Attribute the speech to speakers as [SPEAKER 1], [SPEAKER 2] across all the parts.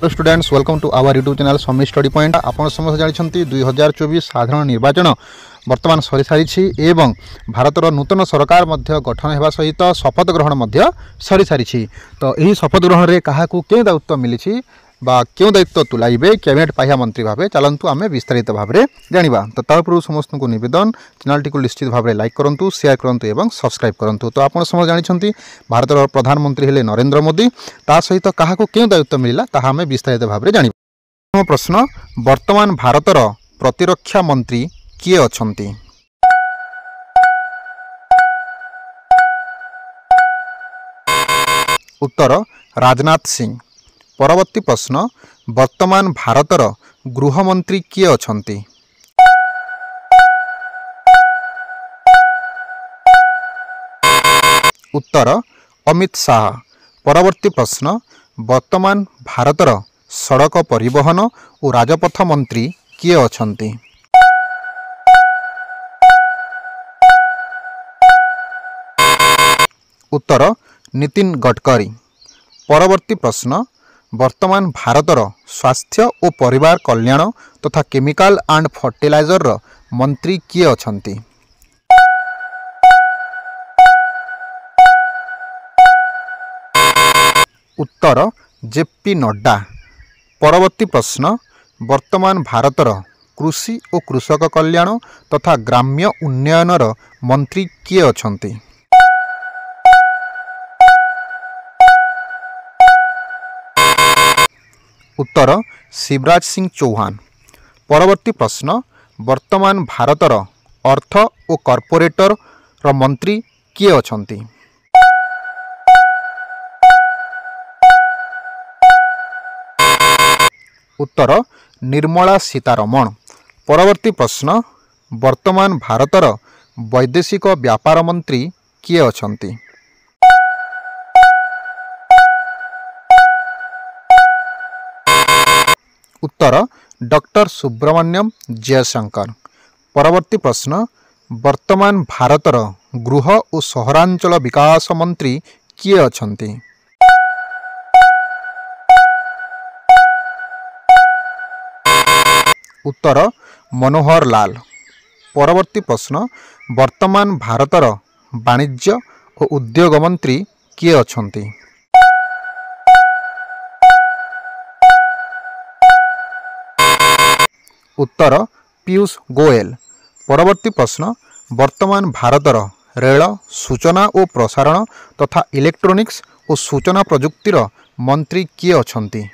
[SPEAKER 1] Hello students, welcome to our YouTube channel Sami study point. आपन समस्त जानते 2024 साधारण निर्वाचन वर्तमान सरी सारी एवं भारतर नूतन सरकार गठन होगा सहित शपथ ग्रहण सरी सारी। तो यही शपथ ग्रहण में क्या क्यों दायित्व मिली बा क्यों दायित्व तुलाइबे कैबिनेट पाह्या मंत्री भाव चलतु आम विस्तारित भाव में जाना। तो तापूर्व समस्त को निवेदन चैनल टी निश्चित भाव में लाइक करूँ, शेयर करूँ और सब्सक्राइब करूँ। तो आप समस्त जानते भारत प्रधानमंत्री हेले नरेंद्र मोदी, ता सहित क्या क्यों दायित्व मिला ताहा आम विस्तारित भाव में जाना। प्रथम प्रश्न, वर्तमान भारतर प्रतिरक्षा मंत्री किए अछंती? उत्तर राजनाथ सिंह। परवर्ती प्रश्न, वर्तमान भारतर गृहमंत्री किए अछंती? उत्तर अमित शाह। परवर्ती प्रश्न, वर्तमान भारतर सड़क परिवहन और राजपथ मंत्री किए अछंती? उत्तर नितिन गडकरी। परवर्ती प्रश्न, वर्तमान भारतर स्वास्थ्य और परिवार कल्याण तथा केमिकल एंड फर्टिलाइजर मंत्री किए अछंती? उत्तर जेपी नड्डा। परवर्ती प्रश्न, वर्तमान भारतर कृषि और कृषक कल्याण तथा ग्राम्य उन्नयनर मंत्री किए अछंती? उत्तर शिवराज सिंह चौहान। परवर्ती प्रश्न, वर्तमान भारतर अर्थ और कॉर्पोरेटर मंत्री किए अछंती? उत्तर निर्मला सीतारमण। परवर्ती प्रश्न, वर्तमान भारतर वैदेशिक व्यापार मंत्री किए अछंती? उत्तर डॉक्टर सुब्रमण्यम जयशंकर। परवर्ती प्रश्न, वर्तमान भारतर गृह और सहरांचल विकास मंत्री किए अछंती? उत्तर मनोहर लाल। परवर्ती प्रश्न, वर्तमान भारतर वाणिज्य और उद्योग मंत्री किए अछंती? उत्तर पीयूष गोयल। परवर्ती प्रश्न, वर्तमान भारतर रेल सूचना और प्रसारण तथा इलेक्ट्रोनिक्स और सूचना प्रजुक्तिर मंत्री किए अछंती?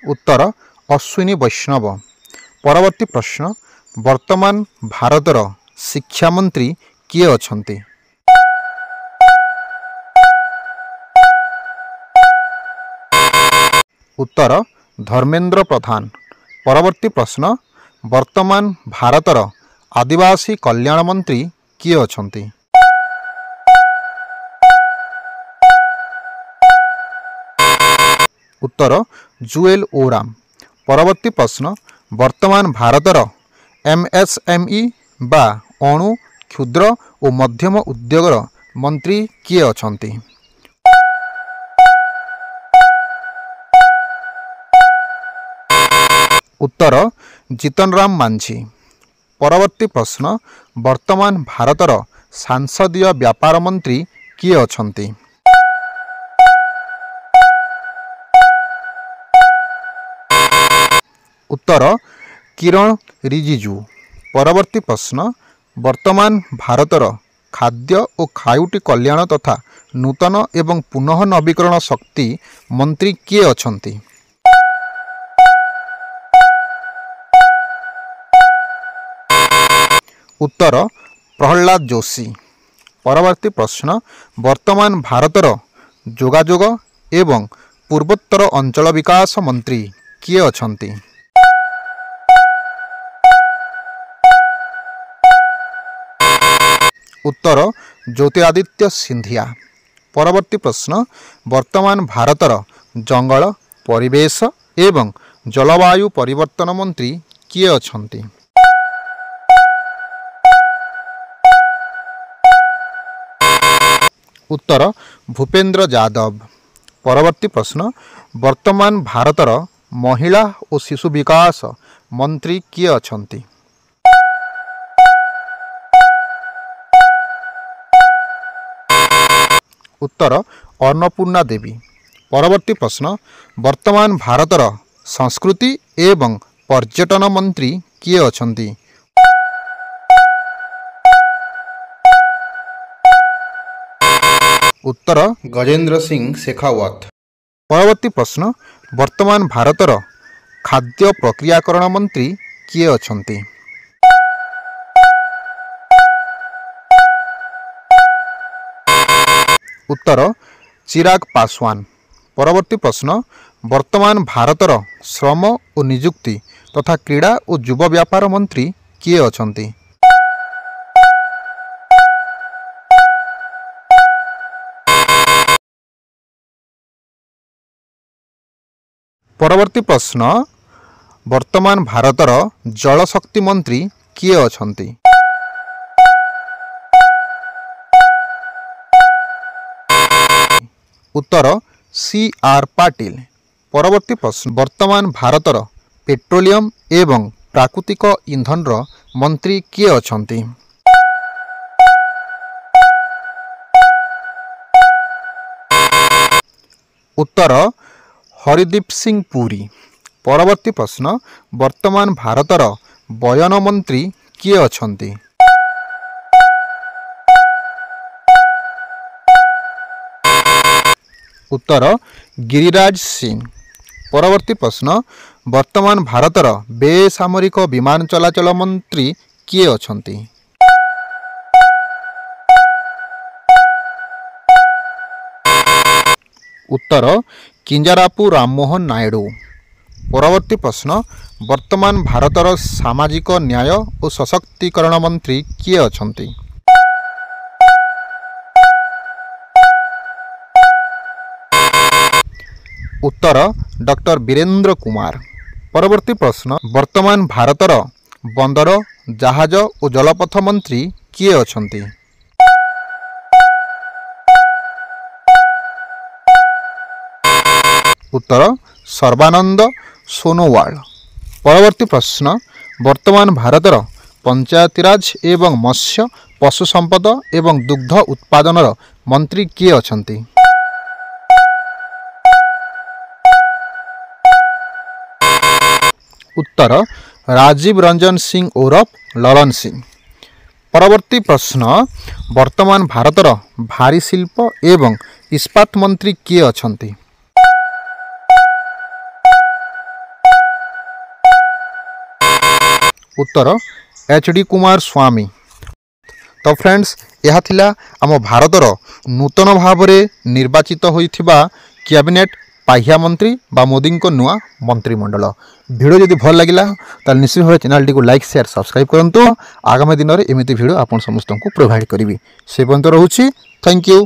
[SPEAKER 1] उत्तर अश्विनी वैष्णव। परवर्ती प्रश्न, वर्तमान भारतर शिक्षा मंत्री किए अछंती? उत्तर धर्मेंद्र प्रधान। परवर्ती प्रश्न, वर्तमान भारतर आदिवासी कल्याण मंत्री किए अछंती? उत्तर जुएल ओराम। परवर्ती प्रश्न, वर्तमान भारतर एमएसएमई बा अणु क्षुद्र और मध्यम उद्योगर मंत्री किए अछंती? उत्तर जीतन राम मांझी। परवर्ती प्रश्न, वर्तमान भारतर सांसदीय व्यापार मंत्री किए अछंती? उत्तर किरण रिजिजू। परवर्ती प्रश्न, वर्तमान भारतर खाद्य और खायुटी कल्याण तथा नूतन एवं पुनः नवीकरण शक्ति मंत्री किए अछंती? उत्तर प्रहलाद जोशी। परवर्ती प्रश्न, वर्तमान भारतर जोगाजोग एवं पूर्वोत्तर अंचल विकास मंत्री किए अछंती? उत्तर ज्योतिरादित्य सिंधिया। परवर्ती प्रश्न, वर्तमान भारतर जंगल परिवेश एवं जलवायु परिवर्तन मंत्री किए अछंती? उत्तर भूपेन्द्र यादव। परवर्ती प्रश्न वर्तमान भारतर महिला और शिशु विकास मंत्री किए अछंती? उत्तर अन्नपूर्णा देवी। परवर्ती प्रश्न वर्तमान भारतर संस्कृति एवं पर्यटन मंत्री किए अछंती? उत्तर गजेंद्र सिंह शेखावत। परवर्ती प्रश्न वर्तमान भारतर खाद्य प्रक्रियाकरण मंत्री किए अछंती? उत्तर चिराग पासवान। परवर्ती प्रश्न वर्तमान भारतर श्रम और नियुक्ति तथा क्रीड़ा और युवा व्यापार मंत्री किए अछंती? परवर्ती प्रश्न वर्तमान भारतर जल शक्ति मंत्री किए अछंती? उत्तर सी आर पाटिल। परवर्ती प्रश्न वर्तमान भारतर पेट्रोलियम एवं प्राकृतिक ईंधन मंत्री किए अछंती? उत्तर हरिदीप सिंह पुरी। परवर्ती प्रश्न वर्तमान भारतर बयन मंत्री किए अछंती? उत्तर गिरिराज सिंह। परवर्ती प्रश्न वर्तमान भारतर बेसामरिक विमान चलाचल मंत्री किए अछंती? उत्तर किंजारापु राममोहन नायडू। परवर्ती प्रश्न वर्तमान भारतर सामाजिक न्याय और सशक्तिकरण मंत्री किए अछंती? उत्तर डॉक्टर वीरेंद्र कुमार। परवर्ती प्रश्न वर्तमान भारतर बंदर जहाज और जलपथ मंत्री किए अछंती? उत्तर सर्बानंद सोनोवाल। परवर्ती प्रश्न वर्तमान भारतर पंचायतीराज एवं मत्स्य पशु संपद एवं दुग्ध उत्पादन मंत्री किए अछंती? उत्तर राजीव रंजन सिंह ओरफ ललन सिंह। परवर्ती प्रश्न वर्तमान भारतर भारी शिल्प एवं इस्पात मंत्री किए अछंती? उत्तर एच डी कुमार स्वामी। तो फ्रेंड्स यह थिला आम भारतर नूतन भाव निर्वाचित होइथिबा कैबिनेट पाह्या मंत्री बा मोदी को नुआ मंत्रिमंडल। वीडियो जदि भल लगिला ताल निश्चित भाव चैनल टी को लाइक शेयर सब्सक्राइब करंतु। आगामी दिन में एमती वीडियो आपन समस्त को प्रोवाइड करी से पर्यंत रहूछि। Thank you.